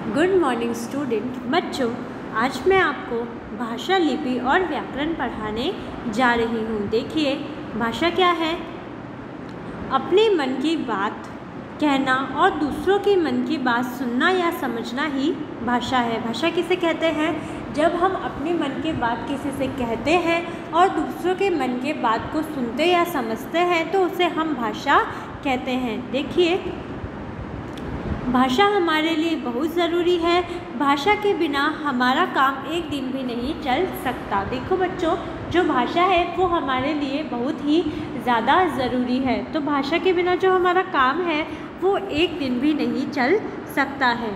Good morning student बच्चों, आज मैं आपको भाषा, लिपि और व्याकरण पढ़ाने जा रही हूँ। देखिए, भाषा क्या है? अपने मन की बात कहना और दूसरों के मन की बात सुनना या समझना ही भाषा है। भाषा किसे कहते हैं? जब हम अपने मन की बात किसी से कहते हैं और दूसरों के मन के बात को सुनते या समझते हैं तो उसे हम भाषा कहते हैं। देखिए, भाषा हमारे लिए बहुत ज़रूरी है। भाषा के बिना हमारा काम एक दिन भी नहीं चल सकता। देखो बच्चों, जो भाषा है वो हमारे लिए बहुत ही ज़्यादा ज़रूरी है। तो भाषा के बिना जो हमारा काम है वो एक दिन भी नहीं चल सकता है।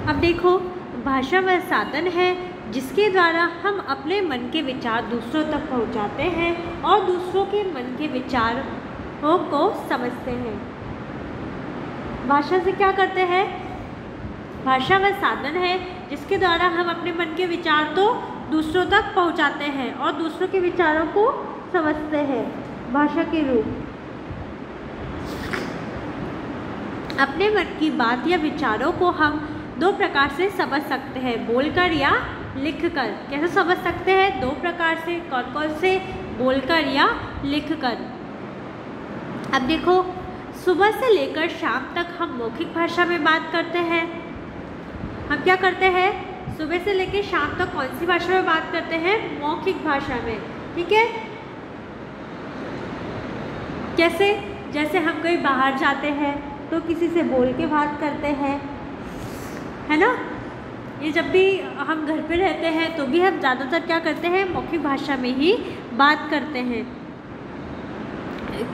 अब देखो, भाषा वह साधन है जिसके द्वारा हम अपने मन के विचार दूसरों तक पहुंचाते हैं और दूसरों के मन के विचारों को समझते हैं। भाषा से क्या करते हैं? भाषा वह साधन है जिसके द्वारा हम अपने मन के विचार तो दूसरों तक पहुंचाते हैं और दूसरों के विचारों को समझते हैं। भाषा के रूप अपने मन की बात या विचारों को हम दो प्रकार से समझ सकते हैं, बोलकर या लिखकर। कैसे समझ सकते हैं? दो प्रकार से। कौन कौन से? बोलकर या लिखकर। अब देखो, सुबह से लेकर शाम तक हम मौखिक भाषा में बात करते हैं। हम क्या करते हैं? सुबह से लेकर शाम तक कौन सी भाषा में बात करते हैं? मौखिक भाषा में। ठीक है? कैसे? जैसे हम कहीं बाहर जाते हैं तो किसी से बोल के बात करते हैं, है ना? ये जब भी हम घर पे रहते हैं तो भी हम ज़्यादातर क्या करते हैं? मौखिक भाषा में ही बात करते हैं।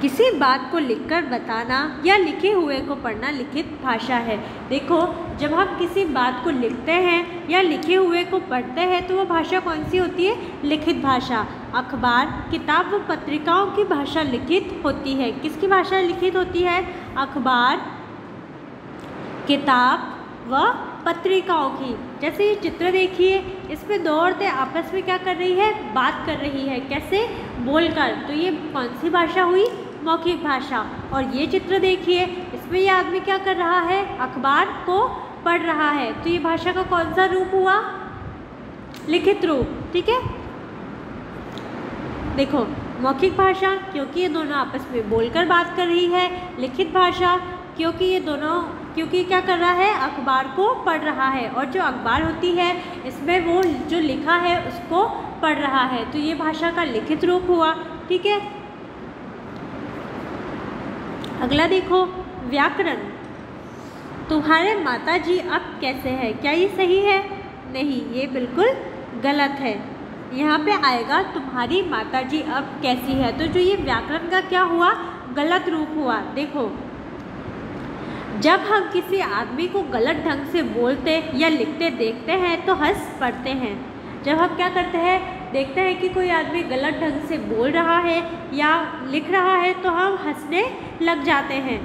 किसी बात को लिखकर बताना या लिखे हुए को पढ़ना लिखित भाषा है। देखो, जब हम किसी बात को लिखते हैं या लिखे हुए को पढ़ते हैं तो वो भाषा कौन सी होती है? लिखित भाषा। अखबार, किताब व पत्रिकाओं की भाषा लिखित होती है। किसकी भाषा लिखित होती है? अखबार, किताब व पत्रिकाओं की। जैसे ये चित्र देखिए, इसमें दो औरतें आपस में क्या कर रही है? बात कर रही है। कैसे? बोलकर। तो ये कौन सी भाषा हुई? मौखिक भाषा। और ये चित्र देखिए, इसमें ये आदमी क्या कर रहा है? अखबार को पढ़ रहा है। तो ये भाषा का कौन सा रूप हुआ? लिखित रूप। ठीक है? देखो, मौखिक भाषा क्योंकि ये दोनों आपस में बोलकर बात कर रही है। लिखित भाषा क्योंकि क्या कर रहा है? अखबार को पढ़ रहा है। और जो अखबार होती है इसमें वो जो लिखा है उसको पढ़ रहा है। तो ये भाषा का लिखित रूप हुआ। ठीक है? अगला देखो, व्याकरण। तुम्हारे माताजी अब कैसे है? क्या ये सही है? नहीं, ये बिल्कुल गलत है। यहाँ पे आएगा तुम्हारी माताजी अब कैसी है। तो जो ये व्याकरण का क्या हुआ? गलत रूप हुआ। देखो, जब हम किसी आदमी को गलत ढंग से बोलते या लिखते देखते हैं तो हंस पड़ते हैं। जब हम क्या करते हैं? देखते हैं कि कोई आदमी गलत ढंग से बोल रहा है या लिख रहा है तो हम हंसने लग जाते हैं।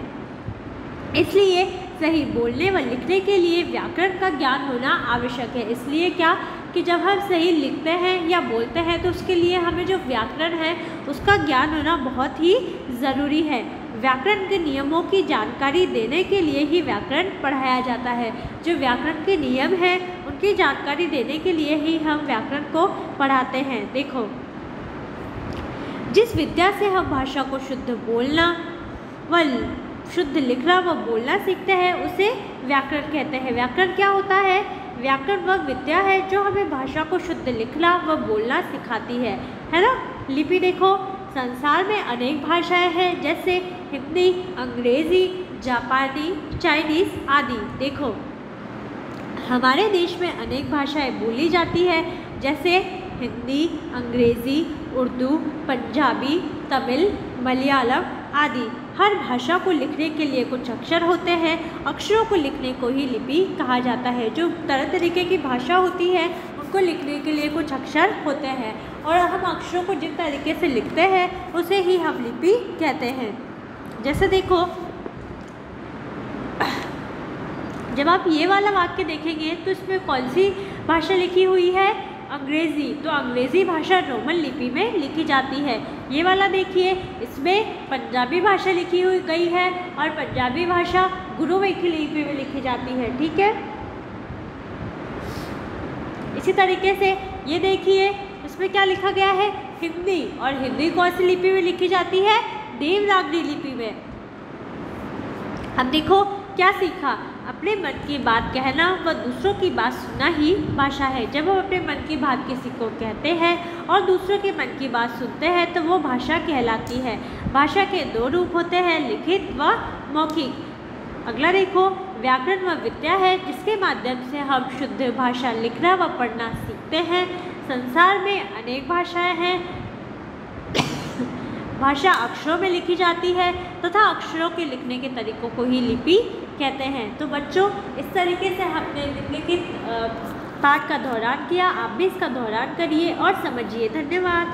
इसलिए सही बोलने व लिखने के लिए व्याकरण का ज्ञान होना आवश्यक है। इसलिए क्या कि जब हम सही लिखते हैं या बोलते हैं तो उसके लिए हमें जो व्याकरण है उसका ज्ञान होना बहुत ही ज़रूरी है। व्याकरण के नियमों की जानकारी देने के लिए ही व्याकरण पढ़ाया जाता है। जो व्याकरण के नियम हैं उनकी जानकारी देने के लिए ही हम व्याकरण को पढ़ाते हैं। देखो, जिस विद्या से हम भाषा को शुद्ध बोलना व शुद्ध लिखना व बोलना सीखते हैं उसे व्याकरण कहते हैं। व्याकरण क्या होता है? व्याकरण वह विद्या है जो हमें भाषा को शुद्ध लिखना व बोलना सिखाती है ना? लिपि देखो, संसार में अनेक भाषाएं हैं जैसे हिंदी, अंग्रेज़ी, जापानी, चाइनीज़ आदि। देखो, हमारे देश में अनेक भाषाएं बोली जाती है जैसे हिंदी, अंग्रेज़ी, उर्दू, पंजाबी, तमिल, मलयालम आदि। हर भाषा को लिखने के लिए कुछ अक्षर होते हैं। अक्षरों को लिखने को ही लिपि कहा जाता है। जो तरह तरीके की भाषा होती है उनको लिखने के लिए कुछ अक्षर होते हैं और हम अक्षरों को जिस तरीके से लिखते हैं उसे ही हम लिपि कहते हैं। जैसे देखो, जब आप ये वाला वाक्य देखेंगे तो इसमें कौन सी भाषा लिखी हुई है? अंग्रेज़ी। तो अंग्रेज़ी भाषा रोमन लिपि में लिखी जाती है। ये वाला देखिए, इसमें पंजाबी भाषा लिखी हुई गई है और पंजाबी भाषा गुरुमुखी लिपि में लिखी जाती है। ठीक है, इसी तरीके से ये देखिए, इसमें क्या लिखा गया है, हिंदी, और हिंदी कौन सी लिपि में लिखी जाती है, देवनागरी लिपि में। अब देखो क्या सीखा, अपने मन की बात कहना व दूसरों की बात सुनना ही भाषा है। जब हम अपने मन की बात किसी को कहते हैं और दूसरों के मन की बात सुनते हैं तो वो भाषा कहलाती है। भाषा के दो रूप होते हैं, लिखित व मौखिक। अगला देखो, व्याकरण वह विद्या है जिसके माध्यम से हम शुद्ध भाषा लिखना व पढ़ना सीखते हैं। संसार में अनेक भाषाएं हैं। भाषा अक्षरों में लिखी जाती है तथा अक्षरों के लिखने के तरीकों को ही लिपि कहते हैं। तो बच्चों, इस तरीके से हमने निम्नलिखित पाठ का दोहरान किया। आप भी इसका दोहरान करिए और समझिए। धन्यवाद।